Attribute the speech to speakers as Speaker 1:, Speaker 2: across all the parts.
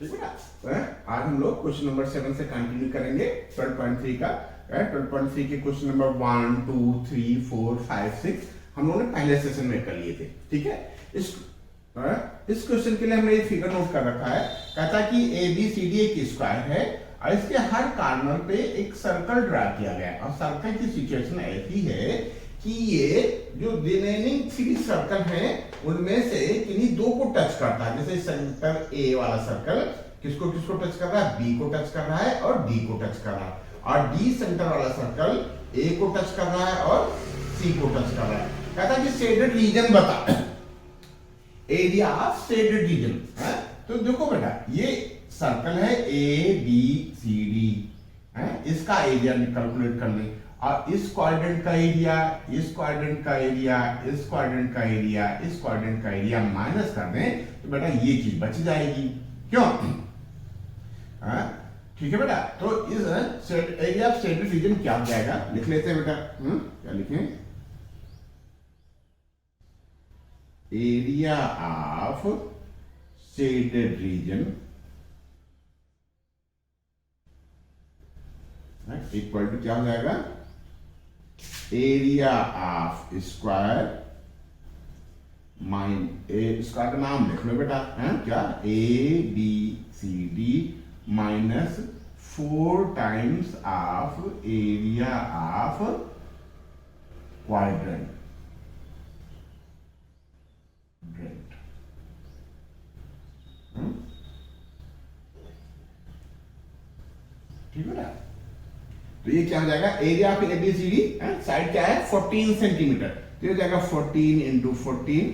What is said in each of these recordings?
Speaker 1: ठीक है ना। आज हम लोग क्वेश्चन नंबर 7 से कंटिन्यू करेंगे 12.3 का। 12.3 के क्वेश्चन नंबर 1 2 3 4 5 6 हम लोगों ने पहले सेशन में कर लिए थे। ठीक है, इस क्वेश्चन के लिए हमने ये फिगर नोट कर रखा है। कहता है कि ए बी सी डी एक स्क्वायर है और इसके हर कॉर्नर पे एक सर्कल ड्रा किया गया है और सर्कल की सिचुएशन ऐसी है कि ये जो रिमेनिंग 3 सर्कल हैं उनमें से किन्हीं 2 को टच करता है। जैसे सेंटर ए वाला सर्कल किसको किसको टच कर रहा है, बी को टच कर रहा है और डी को टच कर रहा है, और डी सेंटर वाला सर्कल ए को टच कर रहा है और सी को टच कर रहा है। कहता है कि शेडेड रीजन बता, एरिया ऑफ शेडेड रीजन है। तो देखो बेटा ये सर्कल है ए बी सी डी है, इसका एरिया कैलकुलेट कर ले और इस क्वाड्रेंट का एरिया, इस क्वाड्रेंट का एरिया, इस क्वाड्रेंट का एरिया, इस क्वाड्रेंट का एरिया माइनस कर दें तो बेटा ये चीज बच जाएगी। क्यों? ठीक है बेटा। तो इस एरिया ऑफ शेडेड रीजन क्या हो जाएगा, लिख लेते हैं बेटा। क्या लिखें? Area of shaded region equal to क्या हो जाएगा, area of square mine square का नाम लिख लो बेटा है क्या, A B C D minus 4 times of area of quadrant. ठीक है ना। तो ये क्या हो जाएगा, एरिया ऑफ एबीसीडी साइड क्या है 14 सेंटीमीटर, तो ये हो जाएगा 14 इंटू 14।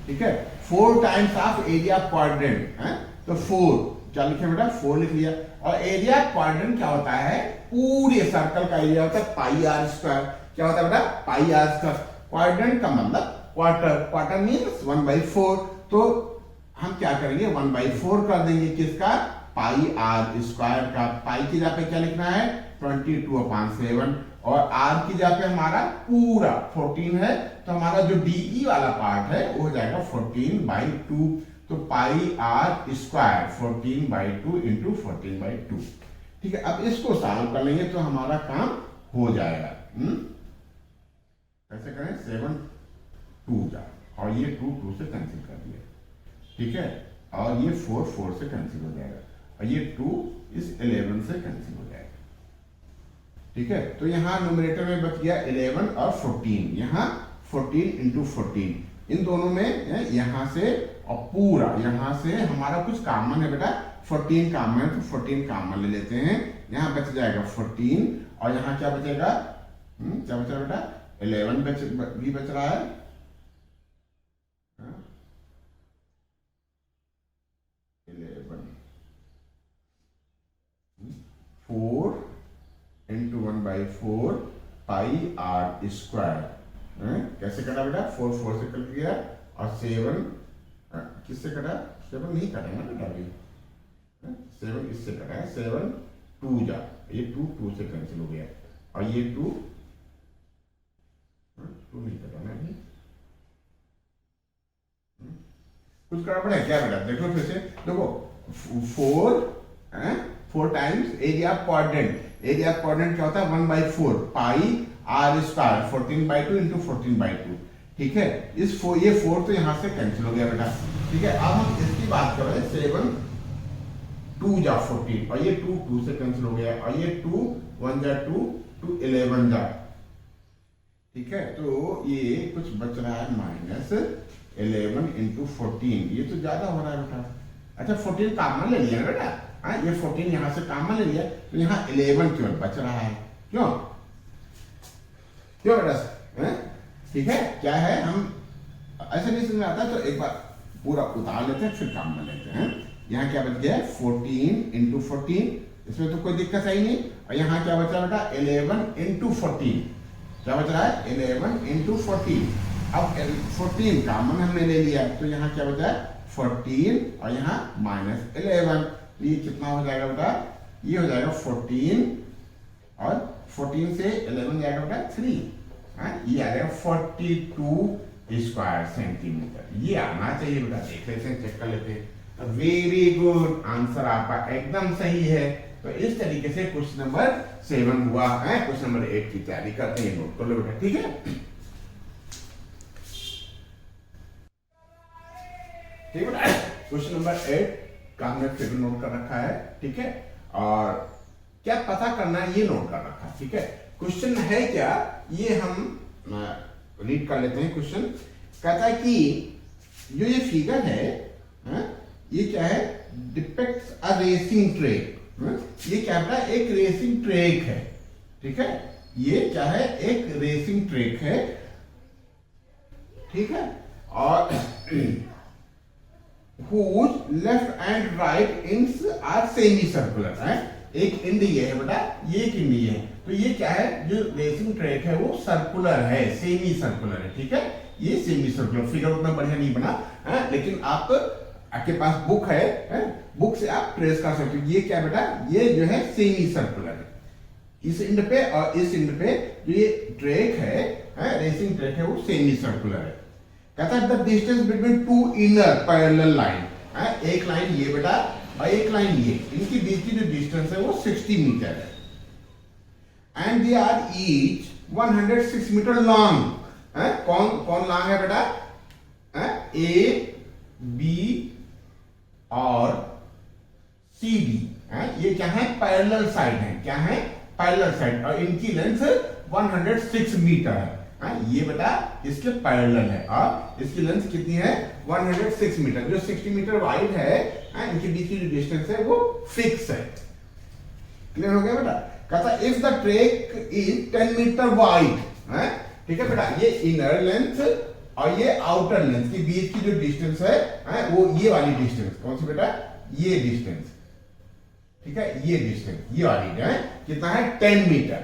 Speaker 1: ठीक है, 4 times of area of quadrant है, तो 4 क्या लिखे बेटा, 4 लिख लिया। और एरिया ऑफ क्वाड्रेंट क्या होता है, पूरे सर्कल का एरिया होता है पाई आर स्क्वायर। क्या होता है बेटा, पाई आर स्क्वायर। क्वाड्रेंट का मतलब क्वार्टर, क्वार्टर मीन्स 1/4। तो हम क्या करेंगे 1/4 कर देंगे किसका, पाई आर स्क्वायर का। पाई की जगह पे क्या लिखना है 22/7 और आर की जगह पे हमारा पूरा 14 है, तो हमारा जो डीई वाला पार्ट है वो हो जाएगा 14/2। तो पाई आर स्क्वायर 14/2 इंटू 14/2। ठीक है, अब इसको सॉल्व कर लेंगे तो हमारा काम हो जाएगा। कैसे करें, 7 2 जा और ये 2 2 से कैंसिल कर दिया। ठीक है, और ये 4 4 से कैंसिल हो जाएगा और ये 2 इस 11 से कैंसिल हो जाएगा। ठीक है, तो यहां न्यूमरेटर में बच गया 11 और 14, यहां 14 इंटू 14, इन दोनों में यहां से और पूरा यहां से हमारा कुछ कॉमन है बेटा, 14 कॉमन है, तो 14 कॉमन ले लेते हैं। यहां बच जाएगा 14 और यहां क्या बचेगा, क्या बचा बेटा, 11 भी बच रहा है। 4 इंटू 1/4 पाई आर स्क्वायर। कैसे कटा बेटा, 4 4 से कट गया और 7 किससे कटा, 7 नहीं कटा ना बेटा अभी, 7 इससे कटा है, 7 2 जा, ये 2 2 से कैंसिल हो गया और ये 2 नहीं कटा ना अभी, कुछ करना पड़ेगा क्या बेटा, देखो फिर से देखो 4 times area of quadrant. Area of quadrant क्या होता है 1/4 पाई आर स्क्वायर 14/2 इंटू 14/2। ठीक है, ये 4 तो यहां से कैंसिल हो गया बेटा। ठीक है, अब हम इसकी बात कर रहे हैं 7 2 जा 14 और ये 2 2 से कैंसिल हो गया और ये 2 1 जा 2 2 11 जा। ठीक है, तो ये कुछ बच रहा है -11 इंटू 14, ये तो ज्यादा हो रहा है बेटा। अच्छा 14 कॉमन ले लिया बेटा, ये 14 यहां से कॉमन ले लिया तो यहां 11 क्यों बच रहा है, क्यों क्यों बेटा। ठीक है, क्या है, हम ऐसे नहीं समझ आता तो एक बार पूरा उतार लेते हैं फिर काम में लेते हैं। यहाँ क्या बच गया 14 इंटू 14, इसमें तो कोई दिक्कत है ही नहीं। और यहाँ क्या बचा बेटा 11 इंटू 14, क्या बच रहा है 11 इंटू 14। अब 14 कॉमन हमने ले लिया तो यहाँ क्या बचा है 14 और यहाँ -11, ये कितना हो जाएगा बेटा, ये हो जाएगा 14 और 14 से 11 जाएगा बेटा 3, ये आ जाएगा 42 स्क्वायर सेंटीमीटर। ये आना चाहिए बेटा, देख लेते हैं, चेक कर लेते हैं। वेरी गुड, आंसर आपका एकदम सही है। तो इस तरीके से क्वेश्चन नंबर 7 हुआ है। क्वेश्चन नंबर 8 की तैयारी करते हैं, नोट कर लो बेटा, ठीक है। ठीक है बेटा, क्वेश्चन नंबर 8 का हमने फिर नोट कर रखा है, ठीक है। और क्या पता करना है ये नोट कर रखा है, ठीक है। क्वेश्चन है क्या, ये हम रीड कर लेते हैं। क्वेश्चन कहता है कि जो ये फिगर है, ये क्या है, डिपिक्ट्स अ रेसिंग ट्रैक। ये क्या है, एक रेसिंग ट्रैक है, ठीक है। ये क्या है, एक रेसिंग ट्रैक है, ठीक है। और whose left and right ends are semi circular है। एक इंड ये है बेटा, ये एक इंड ये है। तो ये क्या है, जो रेसिंग ट्रैक है वो सर्कुलर है, सेमी सर्कुलर है, ठीक है। ये सेमी सर्कुलर, फिगर उतना बढ़िया नहीं बना है, लेकिन आपके पास बुक है, बुक से आप ट्रेस कर सकते हो। ये क्या बेटा, ये जो है सेमी सर्कुलर है। इस इंड पे और इस इंड पे जो ये ट्रैक है, रेसिंग ट्रैक है, वो सेमी सर्कुलर है। कहता है the distance between two inner parallel line, एक लाइन ये बेटा और एक लाइन ये, इनकी बीच की जो डिस्टेंस है वो 60 मीटर है। And they are each 106 metre long. कौन कौन लॉन्ग है बेटा, ए बी और सी डी। ये क्या है, पैरेलल साइड है, क्या है, पैरेलल साइड, और इनकी लेंथ 106 मीटर है। ये बेटा इसके पैरेलल है, और इसकी लेंथ कितनी है, 106 मीटर। जो 60 मीटर वाइड है, इनके बीच की जो डिस्टेंस है वो फिक्स है। क्लियर हो गया बेटा। कहता है if the track is 10 metre wide, ठीक है बेटा, ये इनर लेंथ और ये आउटर लेंथ के बीच की जो डिस्टेंस है, वो ये वाली डिस्टेंस, कौन सी बेटा, ये डिस्टेंस, ठीक है, ये डिस्टेंस, ये वाली है, कितना है, 10 मीटर,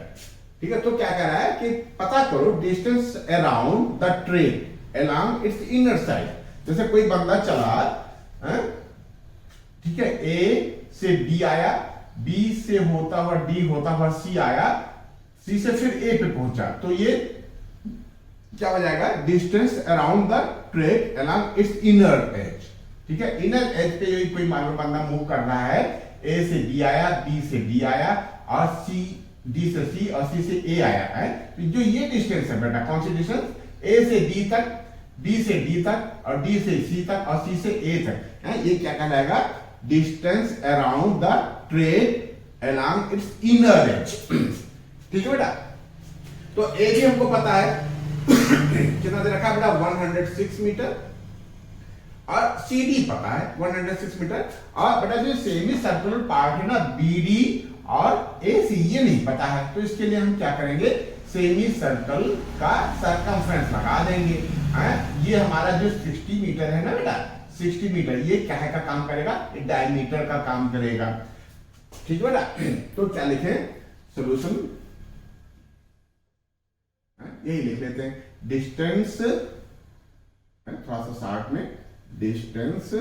Speaker 1: ठीक है। तो क्या कर रहा है कि पता करो distance around the track along it's inner side. जैसे कोई बंदा चला, ठीक है, ए से बी आया, बी से होता हुआ डी होता हुआ सी आया, सी से फिर ए पे पहुंचा, तो ये क्या हो जाएगा, distance around the track along it's inner as, ठीक है। इनर एज पे कोई मालूम बंदा मूव कर रहा है, ए से बी आया, बी से डी आया, और सी, डी से सी और सी से ए आया है। तो जो ये डिस्टेंस है बेटा, कौन सी डिस्टेंस, ए से डी तक, बी से डी तक, और डी से सी तक, और सी से ए तक है, ये क्या कहलाएगा, distance around the track along it's inner as, ठीक है बेटा। तो ए भी हमको पता है कितना दे रखा है बेटा, 106 मीटर, और सी डी पता है 106 मीटर, और बेटा जो सेमी सर्कुलर पार्ट है ना, बी डी और ए सी, ये नहीं पता है। तो इसके लिए हम क्या करेंगे, सेमी सर्कल का सरकमफ्रेंस लगा देंगे। ये हमारा जो 60 मीटर है ना बेटा, 60 मीटर, ये क्या है का काम करेगा, डायमीटर का काम करेगा, ठीक है बेटा। तो क्या लिखें, सोल्यूशन यही लिख लेते हैं, डिस्टेंस, थोड़ा सा शार्ट में, distance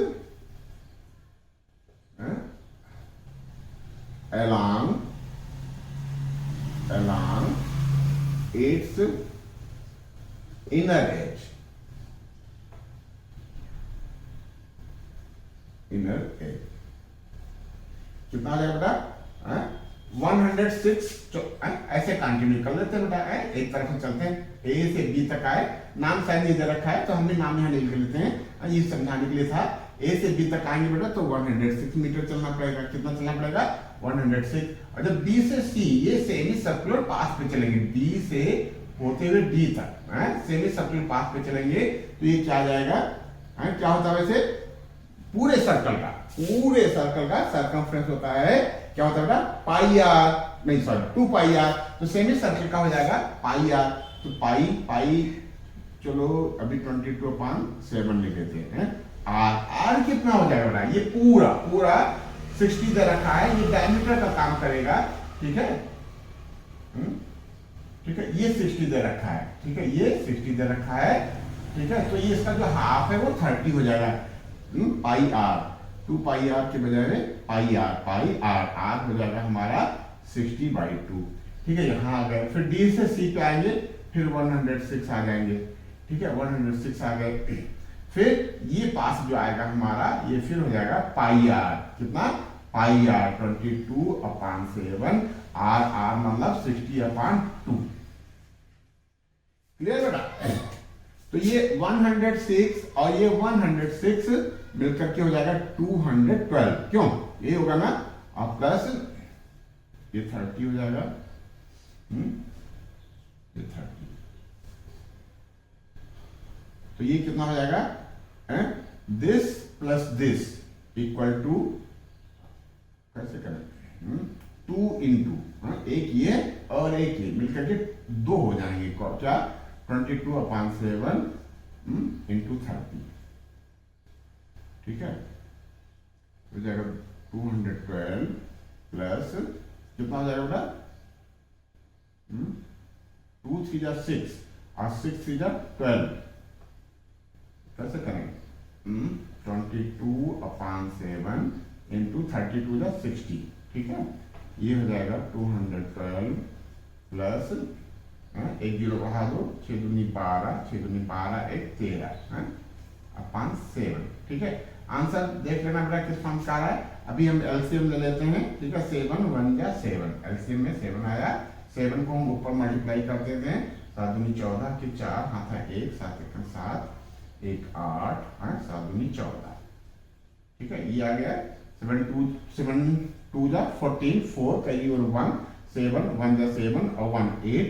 Speaker 1: along its inner edge, कितना आ जाएगा बेटा, 106। ऐसे कंटिन्यू कर लेते हैं बेटा, एक तरफ से चलते हैं, ए से बी तक आए, नाम शायद नहीं दे रखा है तो हमने नाम यहाँ लिख लेते हैं, ये समझाने के लिए था। ए से बी तक आएंगे बेटा तो 106 मीटर चलना पड़ेगा, कितना चलना पड़ेगा, 106। और जब बी से सी, ये सेमी सर्कुलर पाथ पे चलेंगे, बी से होते हुए डी तक, सेमी सर्कुलर पाथ पे चलेंगे, तो ये क्या आ जाएगा, क्या होता है वैसे, पूरे सर्कल का सर्कमफ्रेंस होता है, क्या होता है बेटा, पाई आर, नहीं सॉरी 2 पाई आर। तो सेमी सर्कल का हो जाएगा पाई आर, तो पाई चलो अभी 22/7 लिख देते हैं। आर कितना हो जाएगा बेटा, ये पूरा 60 दे रखा है, ये डायमीटर का काम करेगा, ठीक है, ठीक है, ये 60 दे रखा है, ठीक है, ये 60 दे रखा है, ठीक है। तो ये इसका जो हाफ है वो 30 हो जाएगा, पाई आर, 2 पाई आर के बजाय में पाई आर, आर हो जाएगा हमारा 60/2, ठीक है। यहाँ आ गए, फिर डी से सी पे आएंगे, फिर 106 आ जाएंगे, ठीक है, 106 आ गए, फिर ये पास जो आएगा हमारा, ये फिर हो जाएगा पाई आर, कितना, पाई आर 22/7, आर मतलब 60/2। क्लियर बेटा? तो ये 106 और ये 106 मिलकर के हो जाएगा 212। क्यों? ये होगा ना, और प्लस ये 30 हो जाएगा, ये 30, तो ये कितना हो जाएगा, this plus this equal to, कैसे करें, 2 इंटू, एक ये और एक ये मिलकर के 2 हो जाएंगे, क्या, 22/7 इंटू 30, ठीक है, हो जाएगा 212 प्लस कितना हो जाएगा बेटा, 2 3 जा 6 और 6 3 जा 12, कैसे करेंगे, 22/7 इंटू 32 जा 60, ठीक है, ये हो जाएगा 212 प्लस, एक जीरो बढ़ा दो, 6 दूनी 12, 6 दूनी 12, 1 13 अपॉन 7, ठीक है। आंसर देख लेना बेटा किस फॉर्म का आ रहा है। अभी हम एलसीएम ले लेते हैं, ठीक है, 7 1 जा 7, एलसीएम में 7 आया, 7 को हम ऊपर मल्टीप्लाई कर देते हैं, 7 दूनी 14 के 4 हाथ है 1, 7 1 7, 1 8, 7 दूनी 14, ठीक है, ये आ गया 7 2 जा 14, 4 कैरी और 1, 7 1 जा 7 और 1 8,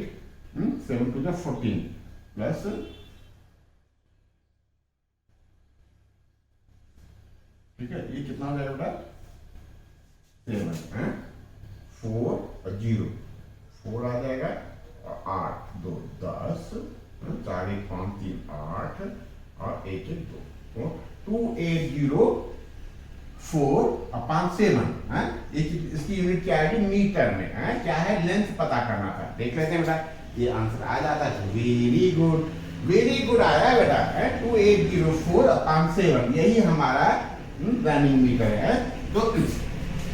Speaker 1: 7 2 जा 14 प्लस, ठीक है, ये कितना हो जाएगा बेटा, 7 4 और 0 4 आ जाएगा, और 8 2 10, 4 1 5 3 8 और 1 1 2, तो 2804/7, इसकी यूनिट क्या आएगी, मीटर में, क्या है, लेंथ पता करना था। देख लेते हैं बेटा, ये आंसर आ जाता है, वेरी गुड आया है बेटा, 2804/7, यही हमारा रनिंग मीटर है। तो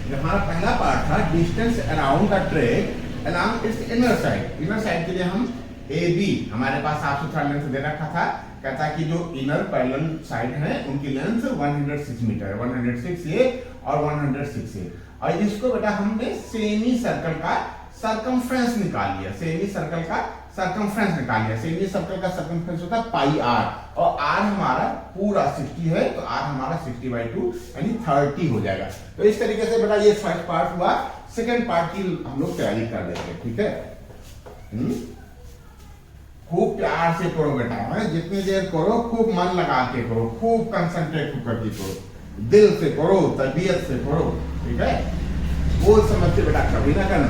Speaker 1: हमारा पहला पार्ट था distance around the track along it's inner side के लिए हम ए बी, हमारे पास साफ सुथरा लेंथ दे रखा था, कहता है कि जो इनर पैरेलल साइड है उनकी लेंथ 106 मीटर है, 106 ये और 106 ये, और इसको बेटा हमने सेमी सर्कल का सर्कमफ्रेंस निकाल लिया, सेमी सर्कल का सर्कमफ्रेंस होता है पाई आर, और आर हमारा पूरा 60 है, तो आर हमारा 60/2 यानी 30 हो जाएगा। तो इस तरीके से बेटा ये फर्स्ट पार्ट हुआ, सेकंड पार्ट की हम लोग तैयारी कर लेते हैं, ठीक है। खूब प्यार से करो बेटा, जितनी देर करो खूब मन लगा के करो, खूब कंसंट्रेट होकर के करो, दिल से करो, तबीयत से करो, ठीक है, बोल समझ के बेटा कभी ना करना।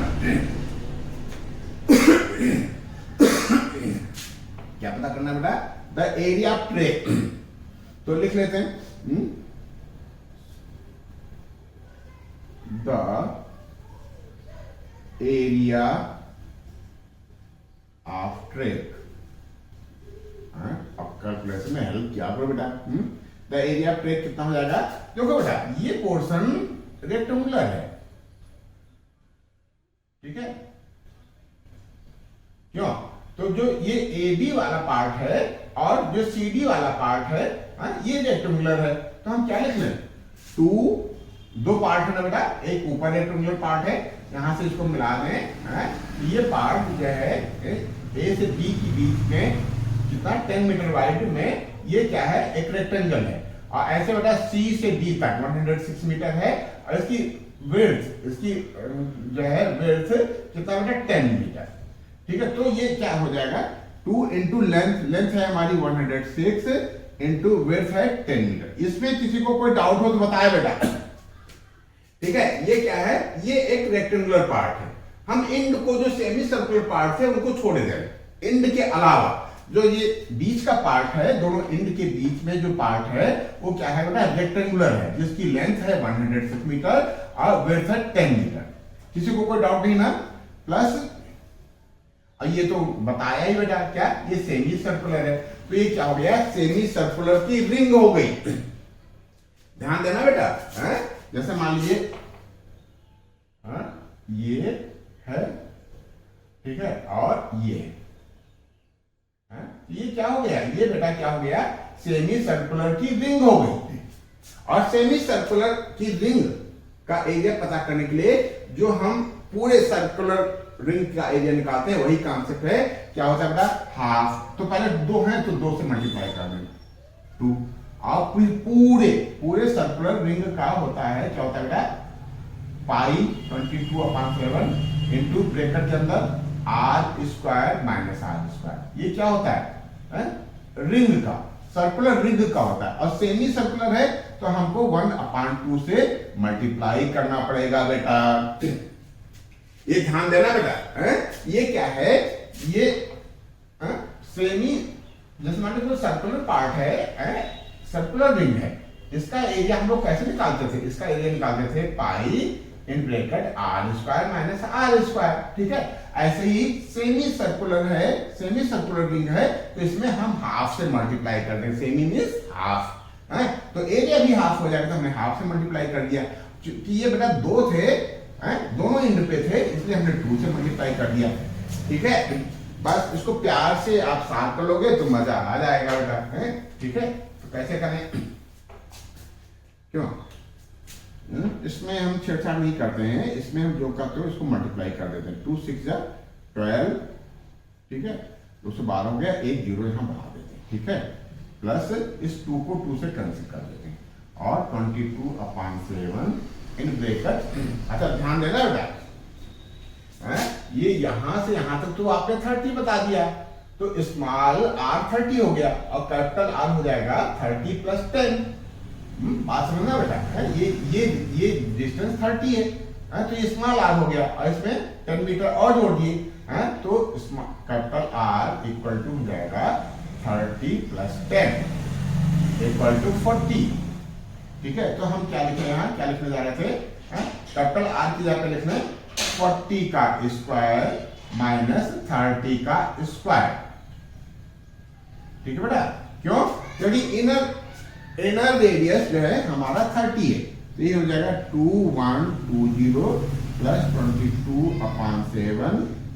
Speaker 1: क्या पता करना बेटा, द एरिया ऑफ ट्रैक, तो लिख लेते हैं, द एरिया ऑफ ट्रैक, अब कैलकुलेशन में हेल्प किया करो बेटा, द एरिया ऑफ ट्रैक कितना हो जाएगा, देखो बेटा ये पोर्शन रेक्टेंगुलर है, ठीक है, क्यों, तो जो ये ए बी वाला पार्ट है और जो सी डी वाला पार्ट है, ये रेक्टेंगुलर है, तो हम क्या लिख लें, 2 पार्ट है ना बेटा, एक ऊपर रेक्टेंगुलर पार्ट है, यहां से इसको मिला दें, ये पार्ट जो है ए से बी के बीच में कितना 10 मीटर वाइड में, ये क्या है, एक रेक्टेंगल है, और ऐसे बेटा सी से डी तक 106 मीटर है, और इसकी विड्थ, इसकी जो है विड्थ कितना बेटा 10 मीटर, ठीक है, तो ये क्या हो जाएगा, 2 इंटू लेंथ है हमारी 106 इंटू विड्थ है 10 मीटर। इसमें किसी को कोई डाउट हो तो बताए बेटा, ठीक है, ये क्या है, ये एक रेक्टेंगुलर पार्ट है, हम इंड को जो सेमी सर्कुलर पार्ट थे उनको छोड़ दें, इंड के अलावा जो ये बीच का पार्ट है, दोनों इंड के बीच में जो पार्ट है वो क्या है बेटा, रेक्टेंगुलर है, जिसकी लेंथ है 106 मीटर और विड्थ है 10 मीटर। किसी को कोई डाउट नहीं ना, प्लस और ये तो बताया ही बेटा, क्या ये सेमी सर्कुलर है, तो ये क्या हो गया, सेमी सर्कुलर की रिंग हो गई। ध्यान देना बेटा, जैसे मान लीजिए ये है, ठीक है, और ये क्या हो गया, ये बेटा क्या हो गया, सेमी सर्कुलर की रिंग हो गई। और सेमी सर्कुलर की रिंग का एरिया पता करने के लिए जो हम पूरे सर्कुलर रिंग का एरिया निकालते हैं वही कॉन्सेप्ट है, क्या होता है बेटा, हाफ। तो पहले 2 हैं तो 2 से मल्टीप्लाई कर देंगे 2। और फिर पूरे पूरे सर्कुलर रिंग का होता है, क्या होता है बेटा, पाई 22/7 इंटू ब्रैकेट के अंदर r² माइनस r²। ये क्या होता है? रिंग का, सर्कुलर रिंग का होता है। और सेमी सर्कुलर है तो हमको 1/2 से मल्टीप्लाई करना पड़ेगा बेटा। ये ध्यान देना बेटा। ये क्या है, ये सेमी, जैसे मान लो सर्कुलर पार्ट है, सर्कुलर रिंग है, इसका एरिया हम लोग कैसे निकालते थे? इसका एरिया निकालते थे पाई in bracket r² minus r²। ठीक है, ऐसे ही सेमी सर्कुलर है, सेमी सर्कुलर रिंग है तो इसमें हम हाफ से मल्टीप्लाई करते हैं। सेमी मींस हाफ है, तो एरिया भी हाफ हो जाएगा, तो हमने हाफ से मल्टीप्लाई कर दिया। क्योंकि ये बेटा 2 थे, दोनों एंड पे थे, इसलिए हमने 2 से मल्टीप्लाई कर दिया। ठीक है, बस इसको प्यार से आप साथ कर लोगे तो मजा आ जाएगा बेटा। ठीक है, तो कैसे करें, क्यों इसमें हम छेड़छाड़ नहीं करते हैं, इसमें हम जो करते हो इसको मल्टीप्लाई कर देते हैं। 2 6 जा 12, ठीक है, 212 हो गया, 1 0 यहां बढ़ा देते हैं। ठीक है, प्लस इस 2 को 2 से कैंसिल कर देते हैं और 22/7 इन ब्रैकेट। अच्छा ध्यान देना बेटा, ये यहां से यहां तक तो आपने 30 बता दिया, तो स्मॉल r 30 हो गया और कैपिटल R हो जाएगा 30 + 10। बात समझना बेटा, ये डिस्टेंस 30 है, तो ये स्मॉल r हो गया और इसमें 10 मीटर और जोड़ दिए, तो कैपिटल R इक्वल टू हो जाएगा 30 + 10 इक्वल टू 40। ठीक है, तो हम क्या लिख रहे हैं, क्या लिखने जा रहे थे, कैपिटल R की जगह लिखने 40 का स्क्वायर माइनस 30 का स्क्वायर। ठीक है बेटा, क्यों? क्योंकि इनर रेडियस जो है हमारा 30 है, तो ये हो जाएगा 2120 प्लस 22/7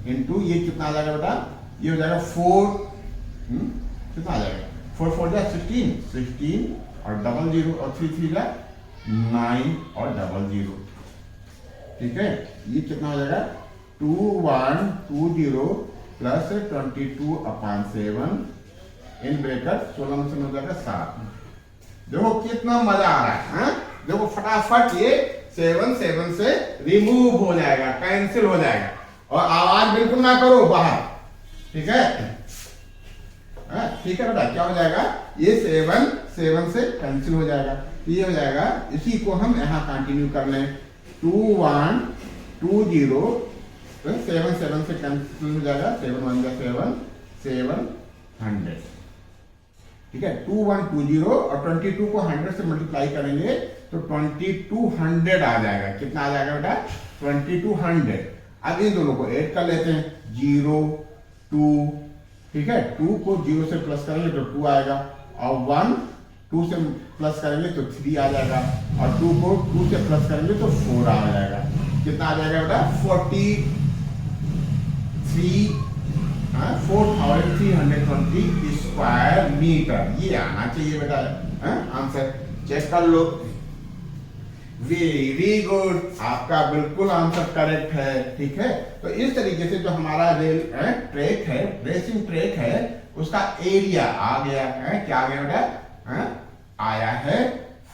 Speaker 1: इंटू ये कितना आ जाएगा बेटा, ये हो जाएगा 4, कितना आ जाएगा, 4 4 जा 16 और 00 और 3 3 जा 9 और 00। ठीक है, ये कितना हो जाएगा 2120 प्लस 22/7 इन ब्रैकेट 16 में से हो जाएगा 7। देखो कितना मजा आ रहा है, देखो फटाफट ये 7 7 से रिमूव हो जाएगा, कैंसिल हो जाएगा, और आवाज बिल्कुल ना करो बाहर। ठीक है, ठीक है बेटा, क्या हो जाएगा, ये 7 7 से कैंसिल हो जाएगा, ये हो जाएगा। इसी को हम यहां कंटिन्यू कर लें, 2120 7 7 से कैंसिल हो जाएगा, 7 1 जा 7 700। ठीक है, 2120 और 22 को 100 से मल्टीप्लाई करेंगे तो 2200 आ जाएगा। कितना आ जाएगा बेटा, 2200। अब इन दोनों को ऐड कर लेते हैं, 0 2। ठीक है, 2 को 0 से प्लस करेंगे तो 2 आएगा, और 1 2 से प्लस करेंगे तो 3 आ जाएगा, और 2 को 2 से प्लस करेंगे तो 4 आ जाएगा। कितना आ जाएगा बेटा, 4320 स्क्वायर मीटर। ये आना चाहिए बेटा आंसर, चेक कर लो। वेरी गुड, आपका बिल्कुल आंसर करेक्ट है। ठीक है, तो इस तरीके से जो हमारा रेल ट्रैक है, रेसिंग ट्रैक है, उसका एरिया आ गया है, क्या आ गया बेटा, आया है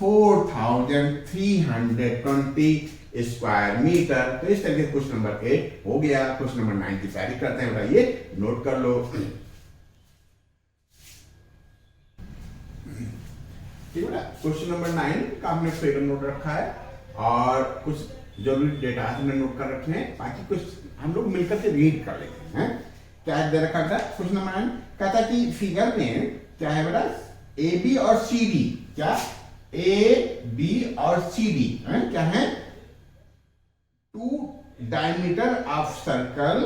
Speaker 1: 4320 स्क्वायर मीटर। तो इस तरीके से क्वेश्चन नंबर 8 हो गया। क्वेश्चन नंबर 9 की तैयारी करते हैं, बताइए, नोट कर लो। ठीक है, क्वेश्चन नंबर 9 का हमने फिगर नोट रखा है और कुछ जरूरी डेटा हमने नोट कर रखे हैं, बाकी कुछ हम लोग मिलकर के रीड कर लेते हैं। क्या दे रखा था क्वेश्चन नंबर 9, कहता कि फिगर में क्या है बेटा, ए बी और सी डी, क्या ए बी और सी डी क्या है, 2 diameter of circle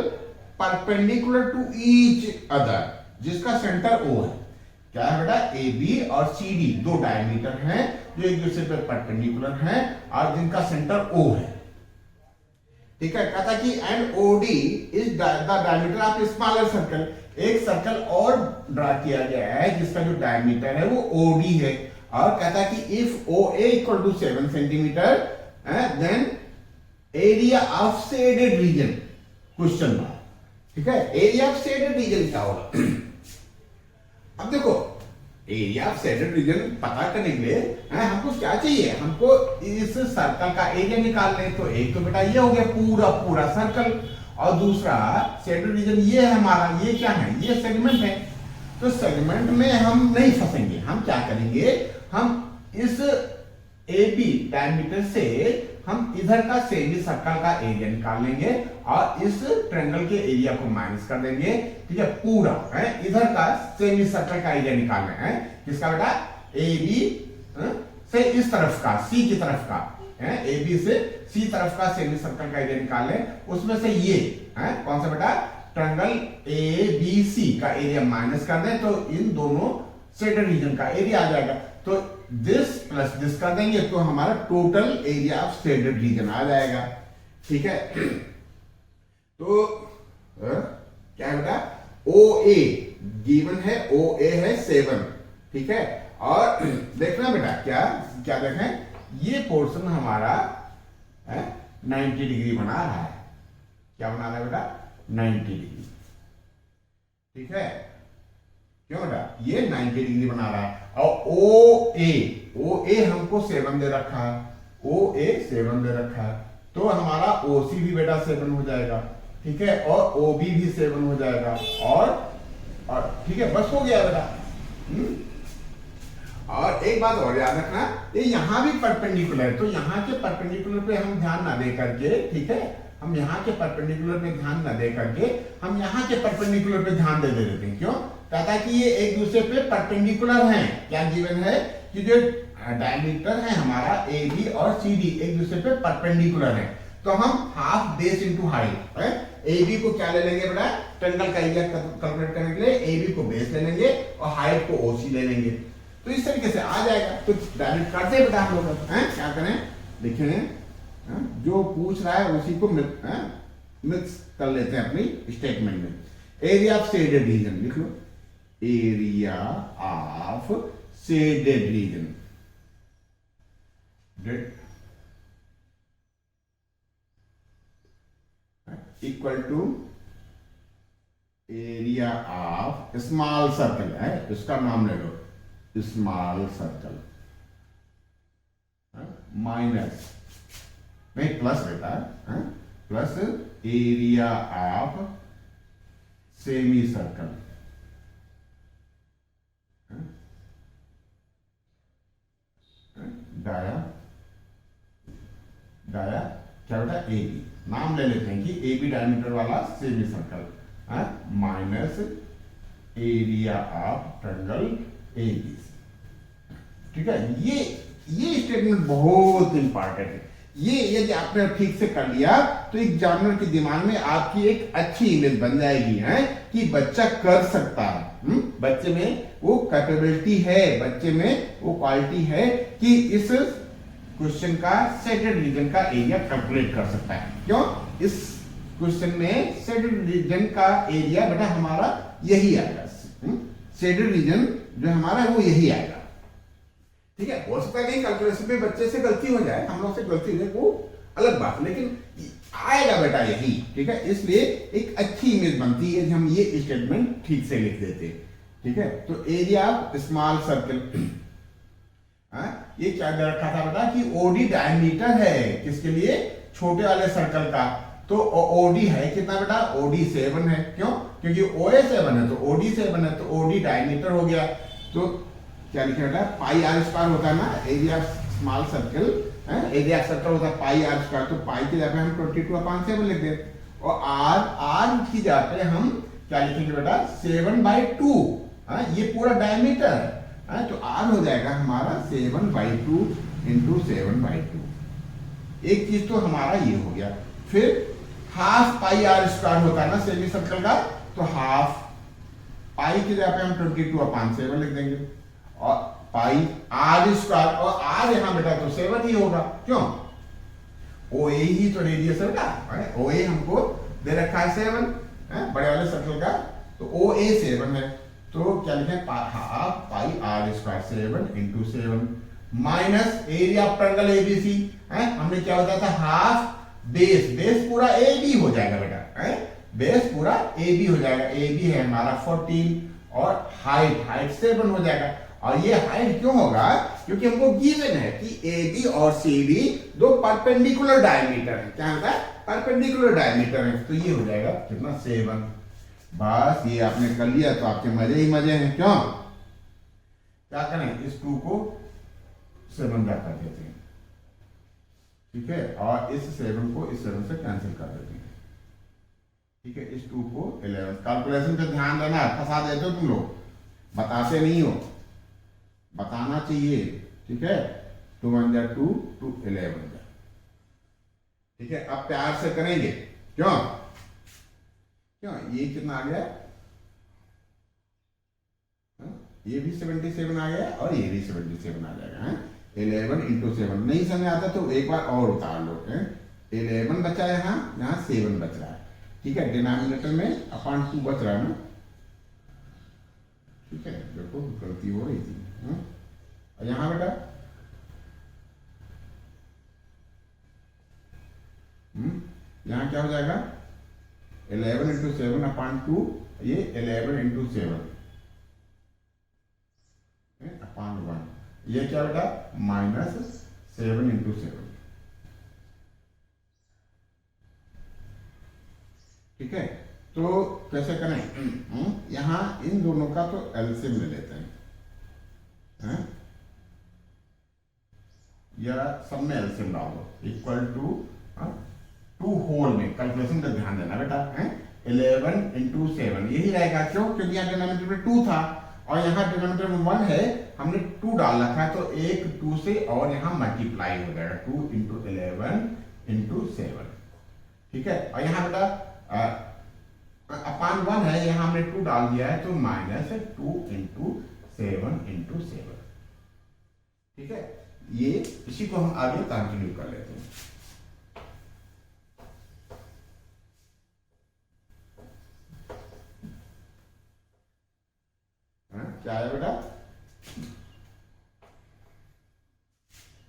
Speaker 1: perpendicular to each other, जिसका सेंटर O है। क्या है बेटा, ए बी और सी डी 2 डायमीटर हैं जो एक दूसरे पर परपेंडिकुलर हैं और जिनका सेंटर O है। ठीक है, कहता कि and OD is the diameter of smaller circle, एक सर्कल और ड्रा किया गया है जिसका जो डायमीटर है वो ओडी है, और कहता है कि if O A equal to 7 centimetre then area of shaded region question mark. ठीक है, एरिया ऑफ शेडेड रीजन क्या होगा? अब देखो एरिया ऑफ शेडेड रीजन पता करने के लिए हमको क्या चाहिए, हमको इस सर्कल का एरिया निकालना है। तो एक तो बेटा ये हो गया पूरा पूरा सर्कल, और दूसरा शेडेड रीजन ये है हमारा, ये क्या है, ये सेगमेंट है। तो सेगमेंट में हम नहीं फंसेंगे, हम क्या करेंगे, हम इस ए बी डायमीटर से हम इधर का सेमी सर्कल का एरिया निकाल लेंगे और इस ट्रायंगल के एरिया को माइनस कर देंगे। ठीक है, पूरा है इधर का सेमी सर्कल का एरिया निकालना है किसका बेटा, ए बी से इस तरफ का, सी की तरफ का है, ए बी से सी तरफ का सेमी सर्कल का एरिया निकाल लें। उसमें से ये है कौन सा बेटा, ट्रायंगल ए बी सी का एरिया माइनस कर दें तो इन दोनों शेडेड रीजन का एरिया आ जाएगा। तो दिस प्लस दिस कर देंगे तो हमारा total area of shaded region आ जाएगा। ठीक है, तो क्या है बेटा, ओ ए गिवन है, ओ ए है 7। ठीक है, और देखना बेटा क्या क्या देखें, ये पोर्शन हमारा 90 डिग्री बना रहा है। क्या बना रहा है बेटा, 90 डिग्री। ठीक है, क्यों बेटा, ये 90 डिग्री बना रहा है। और ओ ए हमको 7 दे रखा है, ओ ए 7 दे रखा है, तो हमारा ओ सी भी बेटा 7 हो जाएगा। ठीक है, और ओ बी भी 7 हो जाएगा, और ठीक है, बस हो गया बेटा। और एक बात और याद रखना, ये यहां भी परपेंडिकुलर है, तो यहाँ के परपेंडिकुलर पे हम ध्यान ना दे करके, ठीक है, हम यहाँ के परपेंडिकुलर पे ध्यान ना दे करके हम यहाँ के परपेंडिकुलर पे ध्यान दे देते हैं। क्यों, कहता है कि ये एक दूसरे पे परपेंडिकुलर हैं। क्या गिवन है कि जो डायमीटर है हमारा ए बी और सी डी एक दूसरे पे परपेंडिकुलर है, तो हम हाफ बेस इनटू हाइट है, ए बी को क्या ले लेंगे बेटा, ट्रायंगल का एरिया कैलकुलेट करने के लिए ए बी को बेस ले लेंगे और हाइट को ओ सी ले लेंगे, तो इस तरीके से आ जाएगा। तो डायरेक्ट करते हैं बेटा हम लोग, क्या करें, देखें जो पूछ रहा है उसी को मिक्स कर लेते हैं अपनी स्टेटमेंट में। एरिया ऑफ शेडेड रीजन लिख लो, area of shaded region equal to area of small circle है, इसका नाम ले लो स्मॉल सर्कल माइनस नहीं प्लस बेटा, plus area of semi circle dia क्या बेटा, ए बी नाम ले लेते हैं कि ए बी डायमीटर वाला semi circle minus area of triangle A B. ठीक है, ये स्टेटमेंट बहुत इंपॉर्टेंट है। ये यदि आपने ठीक से कर लिया तो एग्जामिनर के दिमाग में आपकी एक अच्छी इमेज बन जाएगी है कि बच्चा कर सकता है, बच्चे में वो कैपेबिलिटी है, बच्चे में वो क्वालिटी है कि इस क्वेश्चन का शेडेड रीजन का एरिया कैलकुलेट कर सकता है। क्यों, इस क्वेश्चन में शेडेड रीजन का एरिया बेटा हमारा यही आएगा, शेडेड रीजन जो हमारा है वो यही आएगा। ठीक है, हो सकता है कहीं कैलकुलेशन में बच्चे से गलती हो जाए, हम लोग से गलती हो जाए वो अलग बात है, लेकिन आएगा बेटा यही। ठीक है, इसलिए एक अच्छी इमेज बनती है जब हम ये स्टेटमेंट ठीक से लिख देते हैं। ठीक है, तो एरिया ऑफ स्मॉल सर्कल, ये क्या दे रखा था बेटा कि ओडी डायमीटर है किसके लिए, छोटे वाले सर्कल का, तो ओडी है कितना बेटा, ओडी 7 है। क्यों, क्योंकि ओए 7 है तो ओडी 7 है, तो ओडी डायमीटर हो गया। तो क्या लिखा बेटा, पाई आर स्क्वायर होता है ना area of small circle, area of circle होता है पाई आर स्क्वायर, तो पाई की जगह हम 22/7 लिख दें, और आर की जगह हम क्या लिखेंगे बेटा 7/2, ये पूरा डायमीटर है, तो आर हो जाएगा हमारा 7/2 इंटू 7/2। एक चीज तो हमारा ये हो गया। फिर हाफ पाई आर स्क्वायर होता है ना सेमी सर्कल का, तो हाफ पाई की जगह पे हम 22/7 लिख देंगे, और पाई आर स्क्वायर, और आर यहां बेटा तो 7 ही होगा। क्यों, ओ ए ही तो रेडियस है बेटा, ओ ए हमको दे रखा है 7 बड़े वाले सर्कल का, तो ओ ए 7 है, तो क्या लिखें, half pi r square 7 into 7 minus area of triangle ABC है। हमने क्या बताया था, हाफ बेस, बेस पूरा ए बी हो जाएगा बेटा है, बेस पूरा ए बी हो जाएगा, ए बी है हमारा 14 और हाइट 7 हो जाएगा। और ये हाइट क्यों होगा, क्योंकि हमको गिवन है कि ए बी और सी बी दो परपेंडिकुलर डायमीटर है। क्या होता है, परपेंडिकुलर डायमीटर है, तो ये हो जाएगा कितना 7। बस ये आपने कर लिया तो आपके मजे ही मजे हैं। क्यों, क्या करें, इस 2 को 7 का कर देते हैं, ठीक है, और इस 7 को इस 7 से कैंसिल कर देते हैं, ठीक है, इस 2 को 11। कैलकुलेशन पे ध्यान देना, फंसा देते हो तुम लोग, बताते नहीं हो, बताना चाहिए, ठीक है। 2 1 जा 2 2 11 जा, ठीक है। अब प्यार से करेंगे, क्यों क्यों, ये कितना आ गया, ये भी 77 आ गया और ये भी 77 आ जाएगा है। 11 इंटू 7 नहीं समझ आता तो एक बार और उतार लो है। 11 बचा है, यहाँ 7 बच रहा है, ठीक है, डिनोमिनेटर में अपॉन 2 बच रहा है ना, ठीक है। देखो गलती हो रही थी, और यहां बेटा यहां क्या हो जाएगा, 11 इंटू 7 अपॉन 2, ये 11 इंटू 7 अपॉन 1, ये क्या बेटा माइनस 7 इंटू 7, ठीक है। तो कैसे करें, यहां इन दोनों का तो एलसीएम ले लेते हैं, या सब में एलसीएम डालो, इक्वल टू 2 होल में, कैलकुलेशन का ध्यान देना बेटा है। 11 इंटू 7 यही रहेगा, क्यों, क्योंकि यहाँ डिनोमिनेटर में 2 था और यहाँ डिनोमिनेटर में 1 है, हमने 2 डाल रखा है, तो एक 2 से और यहाँ मल्टीप्लाई हो जाएगा, 2 इंटू 11 इंटू 7, ठीक है। और यहाँ बेटा अपान 1 है, यहाँ हमने 2 डाल दिया है, तो माइनस 2 इंटू 7 इंटू 7, ठीक है। ये इसी को हम आगे कंटिन्यू कर लेते हैं। क्या है बेटा,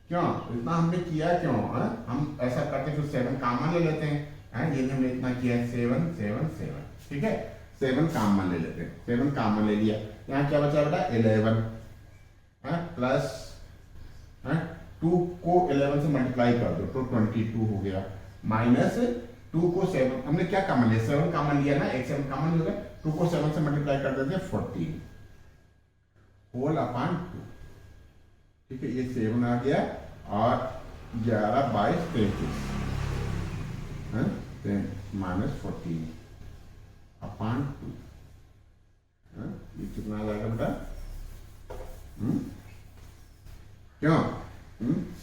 Speaker 1: क्यों इतना हमने किया, क्यों हम ऐसा करते फिर 7 कॉमन ले लेते हैं, ये हमने इतना किया 7 7 7, ठीक है, 7 कॉमन ले लेते हैं, 7 कॉमन ले लिया, यहाँ क्या बचा बेटा 11 प्लस 2 को 11 से मल्टीप्लाई कर दो तो 22 हो गया, माइनस 2 को 7 हमने क्या कॉमन लिया, 7 कॉमन लिया ना, एक 7 कॉमन हो गया, 2 को 7 से मल्टीप्लाई कर देते हैं 14 होल अपॉन 2, ठीक है, ये 7 आ गया और 11 22 33 माइनस 14 अपॉन 2, ये कितना आ जाएगा बेटा, क्यों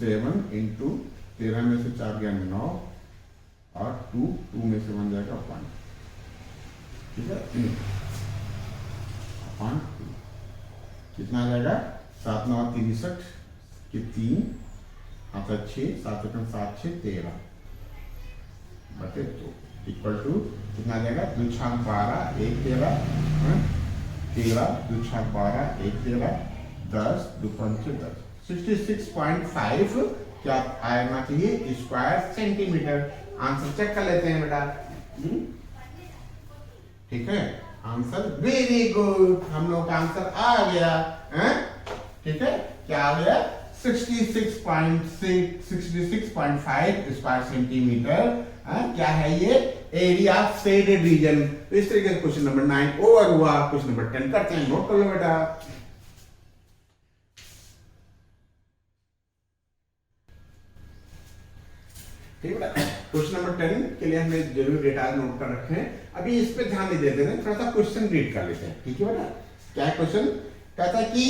Speaker 1: 7 इंटू 13 में से 4 गया 9 और 2 में से बन जाएगा 1, ठीक है, अपॉन 2 कितना आ जाएगा 7 9 63 के 3 5 6 7 7 6 13 बटे 2 इक्वल टू कितना आ जाएगा 2 6 12 1 13 13 2 6 12 1 13 10 2 5 10 66.5 क्या आना चाहिए स्क्वायर सेंटीमीटर। आंसर चेक कर लेते हैं बेटा, ठीक है, आंसर वेरी गुड, हम लोग का आंसर आ गया, ठीक है, क्या आ गया 66.5 स्क्वायर सेंटीमीटर, क्या है ये एरिया ऑफ शेडेड रीजन। तो इस तरीके से क्वेश्चन नंबर 9 ओवर हुआ। क्वेश्चन नंबर 10 करते हैं, नोट कर लो बेटा। ठीक है, क्वेश्चन नंबर 10 के लिए हमने जरूर डेटा नोट कर रखे हैं, अभी इस पे ध्यान नहीं देते हैं, थोड़ा सा क्वेश्चन रीड कर लेते हैं, ठीक है बेटा। क्या है क्वेश्चन, कहता है कि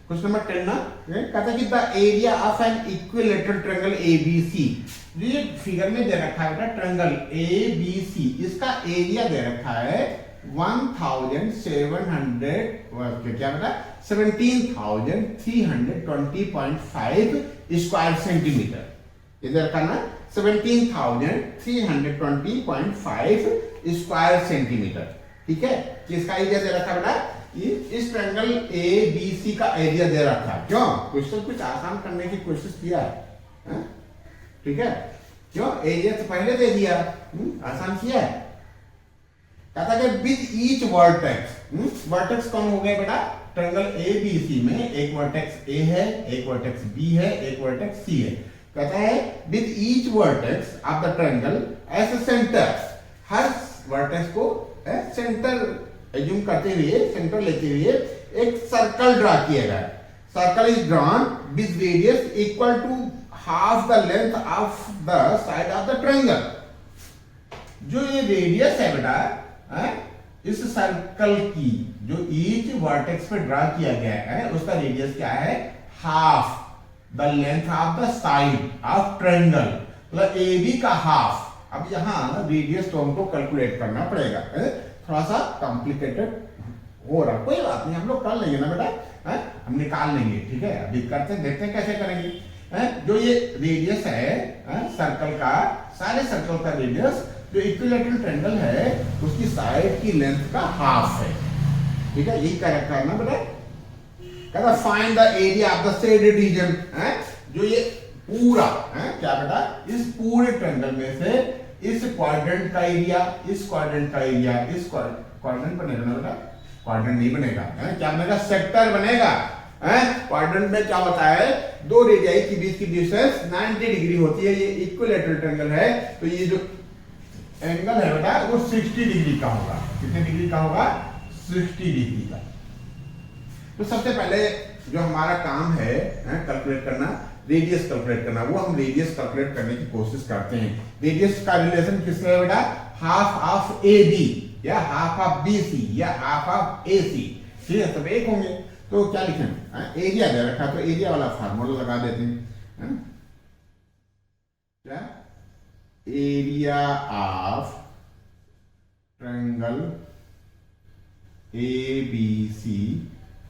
Speaker 1: क्वेश्चन नंबर 10 ना, कहता है कि the area of an equilateral triangle ABC, ये फिगर में दे रखा है बेटा ट्रायंगल एबीसी, इसका एरिया दे रखा है 1700 क्या बेटा 17,320.5 स्क्वायर सेंटीमीटर, इधर का ना 17,320.5 स्क्वायर सेंटीमीटर, ठीक है, किसका एरिया दे रखा बेटा, इस ट्रायंगल ए बी सी का एरिया दे रखा है। क्यों, क्वेश्चन कुछ आसान करने की कोशिश किया है, ठीक है, क्यों, एरिया तो पहले दे दिया, आसान किया है। कहता है विद ईच वर्टेक्स, वर्टेक्स कौन हो गए बेटा, ट्रायंगल ए बी सी में एक वर्टेक्स ए है, एक वर्टेक्स बी है, एक वर्टेक्स सी है। कहता है with each vertex of the triangle as a centre, हर वर्टेक्स को सेंटर एज्यूम करते हुए, सेंटर लेते हुए एक सर्कल ड्रा किया गया। Circle is drawn with radius equal to half the length of the side of the triangle. जो ये रेडियस है बेटा, इस सर्कल की जो ईच वर्टेक्स पे ड्रा किया गया है, उसका रेडियस क्या है, half the length of the side of triangle, मतलब ए बी का हाफ। अब यहां रेडियस तो हमको कैलकुलेट करना पड़ेगा, थोड़ा सा कॉम्प्लिकेटेड हो रहा, कोई बात नहीं, हम लोग कर लेंगे ना बेटा, हम निकाल लेंगे, ठीक है, अभी करते देखते हैं कैसे करेंगे। जो ये रेडियस है सर्कल का, सारे सर्कल का रेडियस जो इक्विलैटरल ट्रायंगल है उसकी साइड की लेंथ का हाफ है, ठीक है, यही करेक्ट करना बेटा। कहता find the area of the shaded region, जो ये पूरा क्या बेटा, इस पूरे ट्रायंगल में से इस क्वाड्रेंट का एरिया, इस क्वाड्रेंट का एरिया, इस क्वाड्रेंट बनेगा ना बेटा, क्वाड्रेंट नहीं बनेगा, क्या बनेगा, सेक्टर बनेगा। क्वाड्रेंट में क्या होता है, दो रेडियाई के बीच की डिस्टेंस 90 डिग्री होती है, ये इक्विलैटरल ट्रायंगल है, तो ये जो एंगल है बेटा वो 60 डिग्री का होगा। कितने डिग्री का होगा, 60 डिग्री का। तो सबसे पहले जो हमारा काम है कैलकुलेट करना, रेडियस कैलकुलेट करना, वो हम रेडियस कैलकुलेट करने की कोशिश करते हैं। रेडियस का रिलेशन किससे है बेटा, हाफ ऑफ ए बी या हाफ ऑफ बी सी या हाफ ऑफ ए सी, ठीक है, सब एक होंगे। तो क्या लिखें, एरिया दे रखा, तो एरिया वाला फार्मूला लगा देते हैं, क्या, area of triangle A B C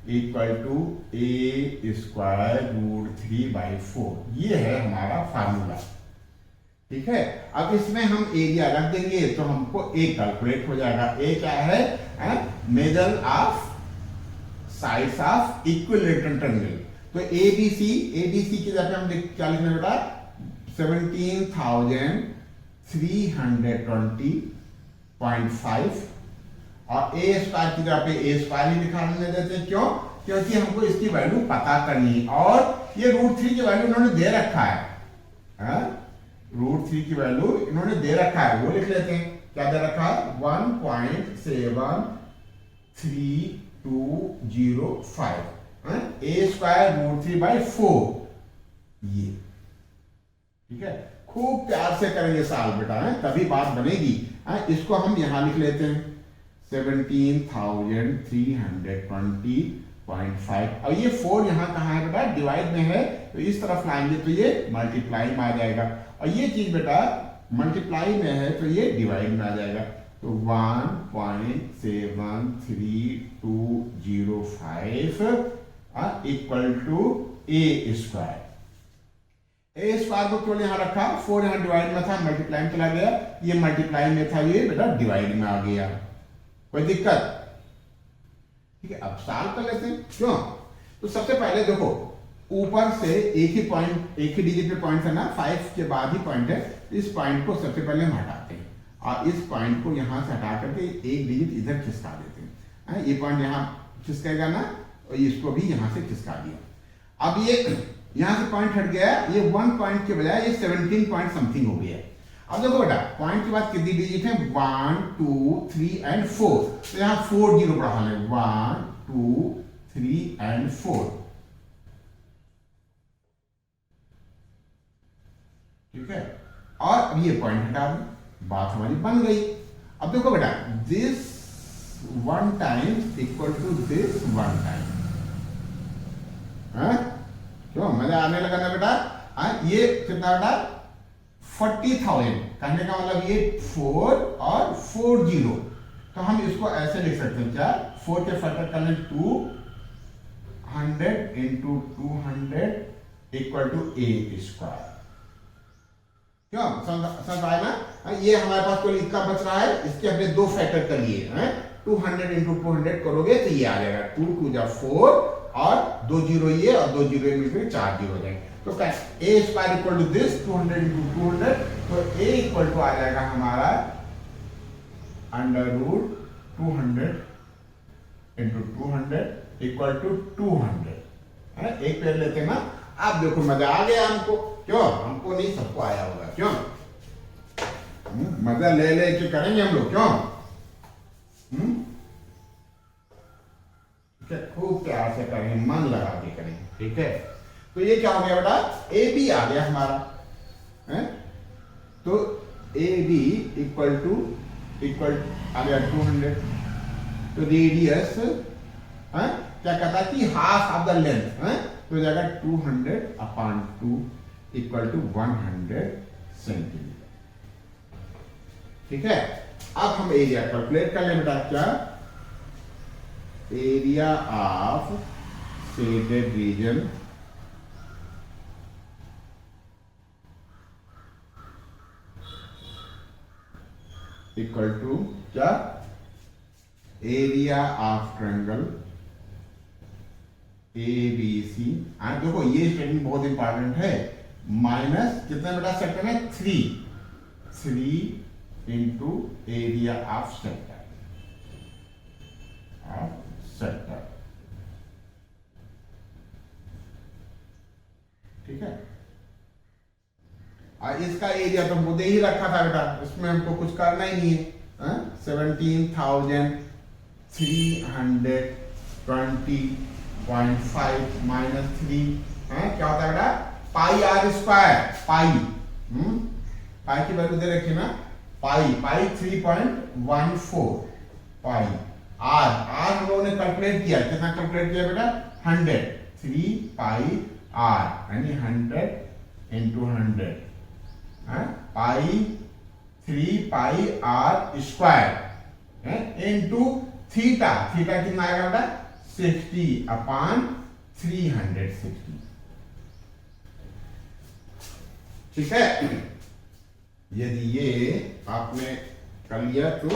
Speaker 1: equal to A square root 3/4, ये है हमारा फार्मूला, ठीक है। अब इसमें हम एरिया रख देंगे तो हमको ए कैलकुलेट हो जाएगा। ए क्या है, measure of sides of equilateral triangle. तो ए बी सी की जगह पे हम क्या लिखने बेटा, 17,320.5 और ए स्क्वायर की जगह पे ए स्क्वायर ही निकालने देते हैं। क्यों, क्योंकि हमको इसकी वैल्यू पता करनी है, और ये √3 की वैल्यू इन्होंने दे रखा है, √3 की वैल्यू इन्होंने दे रखा है, वो लिख लेते हैं। क्या दे रखा है, 1.7325, ए स्क्वायर √3/4, ये, ठीक है। खूब प्यार से करेंगे साल बेटा, तभी बात बनेगी। इसको हम यहां लिख लेते हैं 17,320.5, और ये 4 यहां कहां है बेटा, डिवाइड में है, तो इस तरफ लाएंगे तो ये मल्टीप्लाई में आ जाएगा, और ये चीज बेटा मल्टीप्लाई में है तो ये डिवाइड में आ जाएगा। तो 1.73205 equal to A square. A square को केवल यहां रखा, 4 यहां डिवाइड में था, मल्टीप्लाई में चला गया, ये मल्टीप्लाई में था, ये बेटा डिवाइड में आ गया, कोई दिक्कत, ठीक है। अब सॉल्व कर लेते हैं। क्यों, तो सबसे पहले देखो ऊपर से एक ही पॉइंट, एक ही डिजिट पे पॉइंट है ना, 5 के बाद ही पॉइंट है, इस पॉइंट को सबसे पहले हम हटाते हैं, और इस पॉइंट को यहां से हटा करके एक डिजिट इधर खिसका देते हैं। ये पॉइंट यहां खिसकेगा ना, और इसको भी यहां से खिसका दिया। अब ये यहां से पॉइंट हट गया, ये 1 पॉइंट के बजाय ये 17 पॉइंट समथिंग हो गया। अब देखो बेटा पॉइंट के बाद कितनी डिजिट है, 1 2 3 एंड 4, तो यहां 4 जीरो बढ़ा ले, 1 2 3 एंड 4, ठीक है। और अब ये पॉइंट हटा दें, बात हमारी बन गई। अब देखो बेटा this 1 times equal to this 1 time, क्यों मजा आने लगा ना बेटा। ये कितना बेटा 40,000, कहने का मतलब ये 4 और 4 जीरो, तो हम इसको ऐसे लिख सकते हैं, क्या 4 के फैक्टर कर लें 200 × 200 इक्वल टू ए स्क्वायर। क्यों, क्यों समझ आया ना? ये हमारे पास तो इतना बच रहा है, इसके हमने दो फैक्टर कर लिए हैं। 200 इंटू 200 करोगे तो ये आ जाएगा 2 2 जा 4 और 2 जीरो ये और 2 जीरो मिलकर 4 जीरो हो जाएंगे। तो क्या A square equal to this 200 into 200, तो ए इक्वल टू आ जाएगा हमारा under root 200 into 200 equal to 200 है। एक पेड़ लेते ना, आप देखो मजा आ गया हमको, क्यों? हमको नहीं, सबको आया होगा, क्यों? मजा ले ले के करेंगे हम लोग, क्यों? खूब प्यार से करेंगे, मन लगा के करेंगे, ठीक है? तो ये क्या हो गया बेटा? ए बी आ गया हमारा है। तो ए बी इक्वल आ गया 200। तो रेडियस क्या कहता है कि हाफ ऑफ द लेंथ है, तो जाएगा 200/2 इक्वल टू 100 सेंटीमीटर, ठीक है? अब हम एरिया कैलकुलेट कर लें बेटा। क्या? Area of shaded region equal to क्या? Area of triangle ABC। देखो ये स्टेटमेंट बहुत इंपॉर्टेंट है। माइनस कितना बेटा सेक्टर में? 3 इंटू एरिया ऑफ सेक्टर ठीक है? और इसका एरिया तो मुझे ही रखा था बेटा, इसमें हमको कुछ करना ही नहीं है। 17,320.5 माइनस 3 क्या होता है बेटा? पाई आर स्क्वायर। पाई की वैल्यू दे रखी ना, पाई 3.14 पाई आर हम लोगों ने कैलकुलेट किया, कितना कैलकुलेट किया बेटा? 100। 3 पाई आर यानी 100 into 100 pi 3 pi r square into theta कितना आएगा बेटा? 60/360, ठीक है? यदि ये आपने कर लिया तो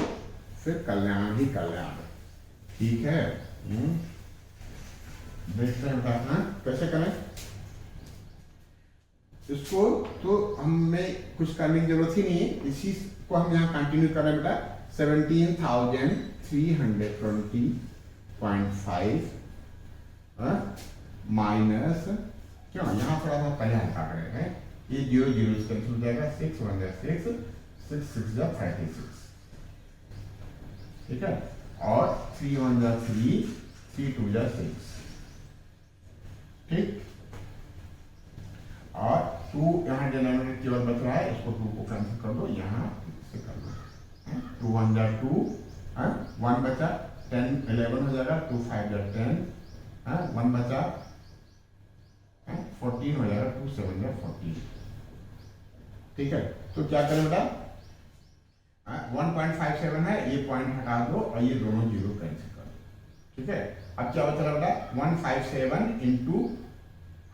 Speaker 1: फिर कल्याण ही कल्याण, ठीक है? देखते हैं बेटा कैसे करें इसको। तो हमें कुछ करने की जरूरत ही नहीं है, इसी को हम यहाँ कंटिन्यू करें बेटा। 17,320.5 माइनस क्यों यहाँ थोड़ा सा पहले हम काट रहे हैं, ये 0 0 कैंसिल हो जाएगा। 6 1 जा 6 6 6 जा 36, ठीक है? और 3 1 जा 3 3 2 जा 6, ठीक? और 2 यहाँ डिनोमिनेटर केवल बच रहा है, इसको 2 को कैंसिल कर दो, यहाँ से कर दो। 2 1 जा 2 1 बचा, 10 11 हो जाएगा। 2 5 जा 10 1 बचा, 14 हो जाएगा। 2 7 जा 14, ठीक है? तो क्या करें बेटा? 1.57 है, ये पॉइंट हटा दो और ये दोनों जीरो कैंसिल कर दो, ठीक है? अब क्या बचा बेटा? 157 इंटू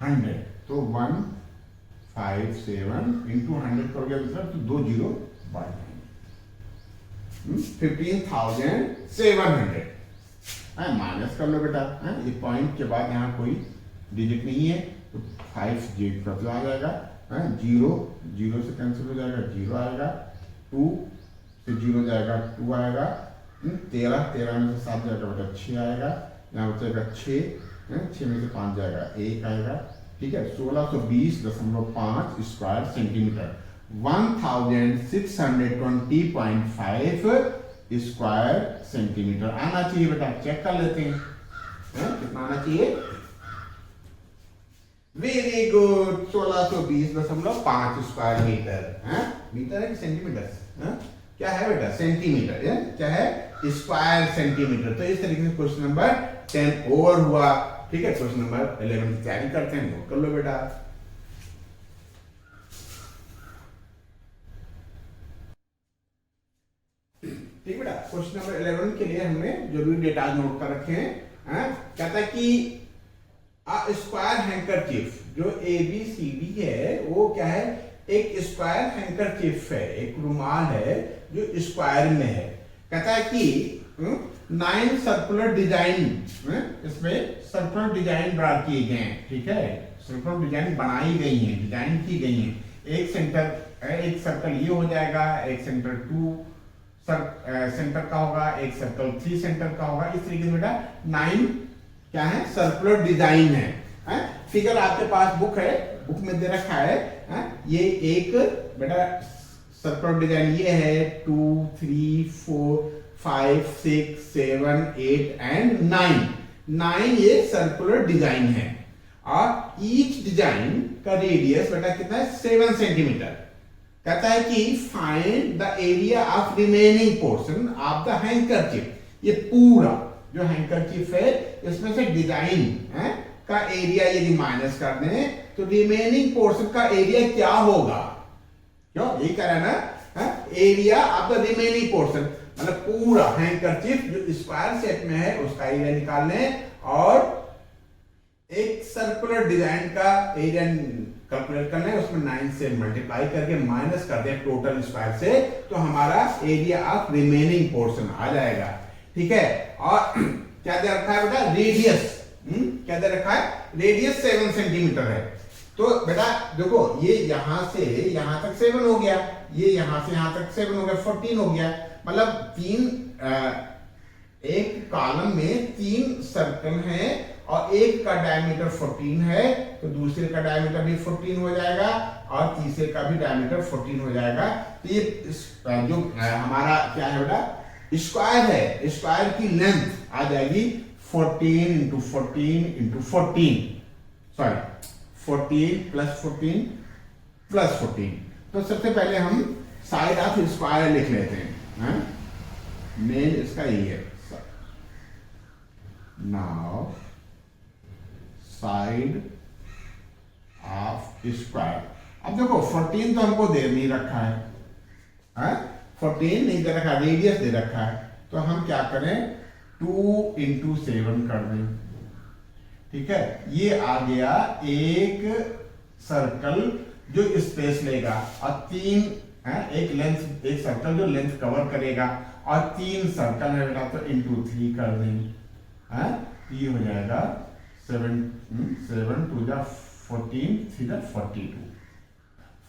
Speaker 1: 100, तो 157 इंटू 100 करोगे तो 2 जीरो बढ़ जाएंगे। 15,700 माइनस कर लो बेटा। ये पॉइंट के बाद यहाँ कोई डिजिट नहीं है, तो 5 जीरो आ जाएगा। 0 0 से कैंसिल हो जाएगा, 0 आएगा। 2 से 0 जाएगा, 2 आएगा। 13 में से 7 जाएगा बेटा, 6 आएगा। यहाँ बचेगा 6 में से 5 जाएगा, 1 आएगा, ठीक है? 1620.5 स्क्वायर सेंटीमीटर, 1620.5 स्क्वायर सेंटीमीटर आना चाहिए बेटा। चेक कर लेते हैं कितना आना चाहिए। Very good, 1620.5 square metre. Metre है कि सेंटीमीटर? क्या है बेटा? सेंटीमीटर। क्या है? Square centimetre. तो इस तरीके से क्वेश्चन नंबर 10 ओवर हुआ, ठीक है? क्वेश्चन नंबर 11 की तैयारी करते हैं, नोट कर लो बेटा। ठीक बेटा, क्वेश्चन नंबर 11 के लिए हमने जरूरी डेटा नोट कर रखे हैं। कहता है कि स्क्वायर हैंकरचीफ जो ABCD है वो क्या है? एक स्क्वायर हैंकरचीफ है, एक रुमाल है जो स्क्वायर में है। कहता है कि 9 सर्कुलर डिजाइन, इसमें सर्कुलर डिजाइन ड्रा किए गए हैं, ठीक है, सर्कुलर डिजाइन बनाई गई है, डिजाइन की गई है। एक सेंटर, एक सर्कल ये हो जाएगा, एक सेंटर 2 सेंटर का होगा, एक सर्कल 3 सेंटर का होगा। इस तरीके से बेटा 9 क्या है, सर्कुलर डिजाइन है। फिगर आपके पास बुक है, बुक में दे रखा है। ये एक बेटा सर्कुलर डिजाइन ये है 2 3 4 5 6 7 8 एंड 9 ये सर्कुलर डिजाइन है। और ईच डिजाइन का रेडियस बेटा कितना है, 7 सेंटीमीटर। कहता है कि find the area of remaining portion of the handkerchief. ये पूरा जो हैंकरचीफ है इसमें से डिजाइन का एरिया यदि माइनस कर दें तो रिमेनिंग पोर्शन का एरिया क्या होगा। क्यों, यही कह रहा है ना, area of the remaining portion, मतलब पूरा हैंकरचीफ जो स्क्वायर शेप में है उसका एरिया निकालने और एक सर्कुलर डिजाइन का एरिया कैलकुलेट करना है, उसमें 9 से मल्टीप्लाई करके माइनस कर दे टोटल स्क्वायर से, तो हमारा एरिया ऑफ रिमेनिंग पोर्शन आ जाएगा। ठीक है, और क्या दे रखा है बेटा, रेडियस, क्या दे रखा है, रेडियस 7 सेंटीमीटर है। तो बेटा देखो ये यहां से यहां तक 7 हो गया, ये यहां से यहां तक 7 हो गया, 14 हो गया। मतलब एक कॉलम में 3 सर्कल हैं और एक का डायमीटर 14 है, तो दूसरे का डायमीटर भी 14 हो जाएगा और तीसरे का भी डायमीटर 14 हो जाएगा। तो ये जो हमारा क्या है बेटा, स्क्वायर है, स्क्वायर की लेंथ आ जाएगी 14 into 14 into 14, sorry 14 plus 14 plus 14। तो सबसे पहले हम साइड ऑफ स्क्वायर लिख लेते हैं, मेन इसका यही है। नाउ साइड ऑफ स्क्वायर, अब देखो 14 तो हमको दे नहीं रखा है, 14 नहीं दे रखा, रेडियस दे रखा है, तो हम क्या करें 2 इंटू 7 कर दें। ठीक है, ये आ गया एक सर्कल जो स्पेस लेगा और 3 एक लेंथ, एक सर्कल जो लेंथ कवर करेगा और 3 सर्कल है बेटा, तो इंटू 3 कर देंगे। ये हो जाएगा 7 2 जा 14 3 जा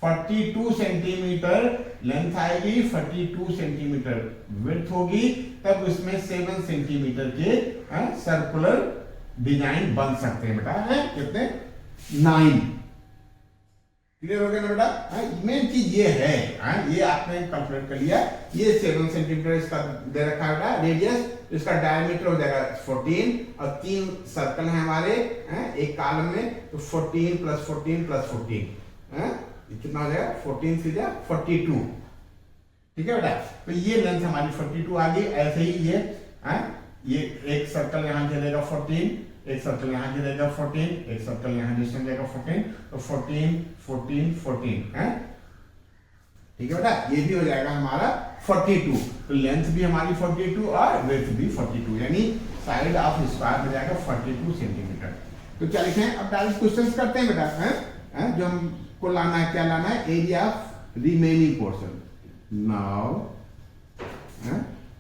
Speaker 1: 42 सेंटीमीटर लेंथ आएगी, 42 सेंटीमीटर विड्थ होगी, तब उसमें 7 सेंटीमीटर के सर्कुलर डिजाइन बन सकते हैं बेटा। कितने, 9। क्लियर हो गया ना बेटा। मेन चीज ये है, ये आपने कैलकुलेट कर लिया। ये 7 सेंटीमीटर इसका दे रखा है बेटा रेडियस, इसका डायमीटर हो जाएगा 14 और 3 सर्कल है हमारे एक कॉलम में, तो 14 प्लस 14 प्लस 14 कितना हो जाएगा, 14 से 42। ठीक है बेटा, तो ये लेंथ हमारी 42 आ गई। ऐसे ही ये एक सर्कल यहां घेरेगा 14, एक सर्कल यहां घेरेगा 14, एक सर्कल यहां डिस्टेंस जाएगा 14, तो 14 14 14 ठीक है बेटा, ये भी हो जाएगा हमारा 42। तो लेंथ भी हमारी 42 और विड्थ भी 42, यानी साइड ऑफ स्क्वायर हो जाएगा 42 सेंटीमीटर। तो क्या लिखे हैं, अब डायरेक्ट क्वेश्चंस करते हैं बेटा। जो हमको लाना है, क्या लाना है, area of remaining portion. Now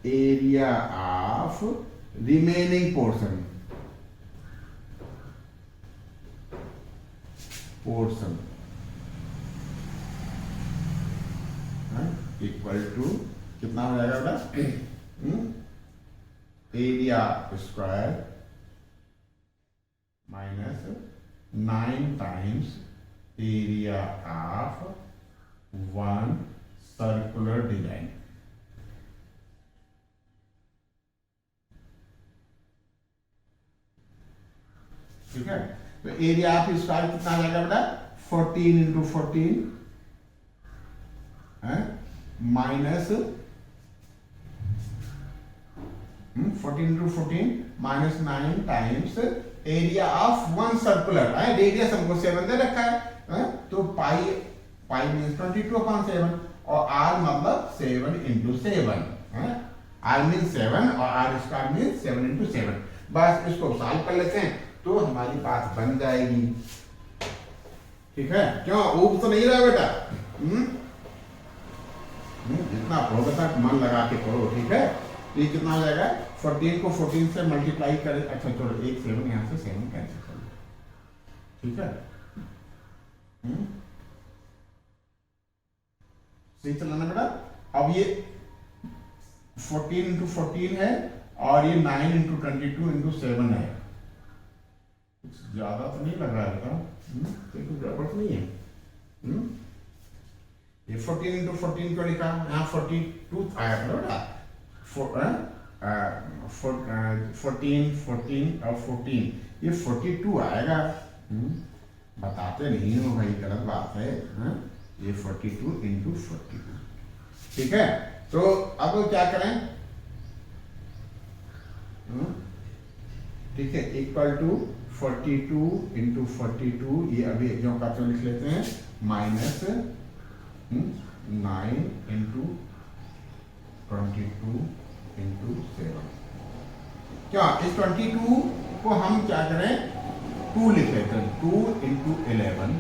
Speaker 1: area of remaining portion equal to कितना हो जाएगा बेटा, area square minus 9 times area of 1 circular design. ठीक है, तो एरिया ऑफ स्क्वायर कितना आ जाएगा बेटा, 14 into 14 minus 14 into 14 minus 9 times area of 1 circular, radius हमको 7 दे रखा है, तो पाई मीन्स 22/7 और आर मतलब 7 इंटू 7, आर मीन्स 7 और आर स्क्वायर मीन्स 7 इंटू 7। बस इसको सॉल्व कर लेते हैं तो हमारी बात बन जाएगी। ठीक है, क्यों ऊब तो नहीं रहा बेटा, सा मन लगा के पढ़ो, ठीक है। तो ये कितना हो जाएगा, 14 को 14 से मल्टीप्लाई करें, अच्छा चलो एक 7 यहाँ से 7 कैंसिल कर लो, ठीक है। सही चलाना बेटा। अब ये 14 इंटू 14 है और ये 9 इंटू 22 इंटू 7 है। कुछ ज्यादा तो नहीं लग रहा है बेटा, कुछ गड़बड़ तो नहीं है। ये 14 इंटू 14 क्यों लिखा, यहाँ 42 आया था बेटा, 14 14 और 14 ये 42 आएगा। बताते नहीं हो भाई, गलत बात है। ये 42 इंटू 42, ठीक है। तो अब क्या करें, ठीक है, इक्वल टू 42 इंटू 42, ये अभी एग्जाम का तो लिख लेते हैं, माइनस 9 इंटू 22 इंटू 7। क्या इस 22 को हम क्या करें, 2 लिख लेते हैं, 2 इंटू 11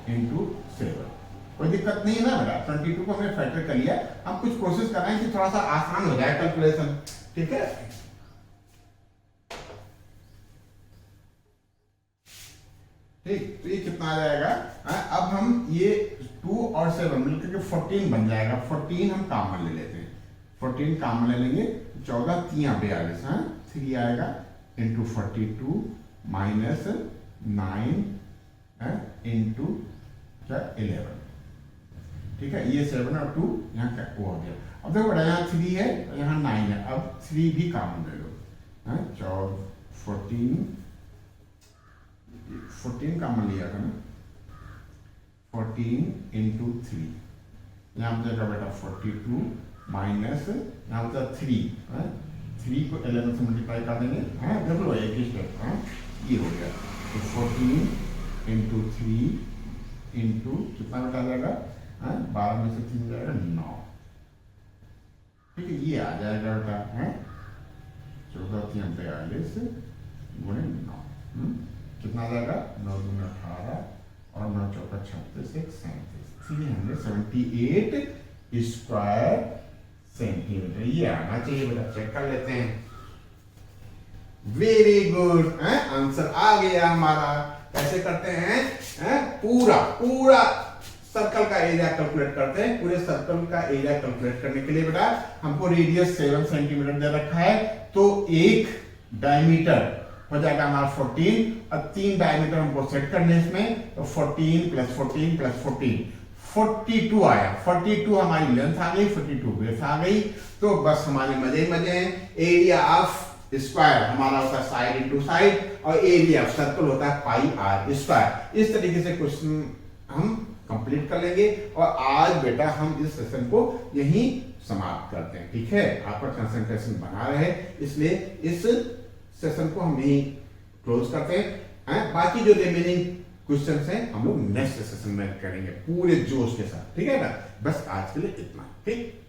Speaker 1: इंटू 7। कोई दिक्कत नहीं है ना बेटा, 22 को हमने फैक्टर कर लिया। हम कुछ कोशिश कर रहे हैं कि थोड़ा सा आसान हो जाए कैलकुलेशन, ठीक है। ठीक, तो ये कितना आ जाएगा, अब हम ये 2 और 7 मिलकर के 14 बन जाएगा। 14 हम कॉमन ले लेते हैं, 14 कॉमन ले लेंगे, 14 3 42, 3 आएगा इंटू 42 माइनस 9 इंटू 11, ठीक है। ये 7 और 2 यहाँ क्या वो हो गया। अब देखो बड़ा, यहाँ 3 है और यहाँ 9 है, अब 3 भी कॉमन ले लो, 14 कॉमन लिया था ना, 14 इंटू 3, यहाँ पर जाएगा बेटा 42 माइनस यहाँ पर 3 को 11 से मल्टीप्लाई कर देंगे, देख लो एक ही स्टेप, ये हो गया। तो 14 इंटू 3 इंटू कितना बेटा आ जाएगा, 12 में से 3 जाएगा 9, ठीक है। ये आ जाएगा बेटा 14 3 42 गुणे 9, कितना आ जाएगा, 9 दूनी 18 और 9 चौका 36 378 स्क्वायर सेंटीमीटर। ये आना चाहिए बेटा, चेक कर लेते हैं। वेरी गुड, आंसर आ गया हमारा। कैसे करते हैं, पूरा सर्कल का एरिया कैलकुलेट करते हैं। पूरे सर्कल का एरिया कैलकुलेट करने के लिए बेटा हमको रेडियस 7 सेंटीमीटर दे रखा है, तो एक डायमीटर हो जाएगा हमारा 14 और 3 डायमीटर हमको सेट करने इसमें, तो 14 प्लस 14 प्लस 14 42 आया। 42 हमारी लेंथ आ गई, 42 ब्रेथ आ गई। तो बस हमारे मजे मजे हैं। एरिया ऑफ स्क्वायर हमारा होता है साइड इंटू साइड, और एरिया ऑफ सर्कल होता है पाई आर स्क्वायर। इस तरीके से क्वेश्चन हम कंप्लीट कर लेंगे। और आज बेटा हम इस सेशन को यहीं समाप्त करते हैं, ठीक है। आपका कंसंट्रेशन बना रहे, इसलिए इस सेशन को हम यहीं क्लोज करते हैं। बाकी जो रिमेनिंग क्वेश्चंस हैं हम लोग नेक्स्ट सेशन में करेंगे पूरे जोश के साथ, ठीक है ना। बस आज के लिए इतना, ठीक।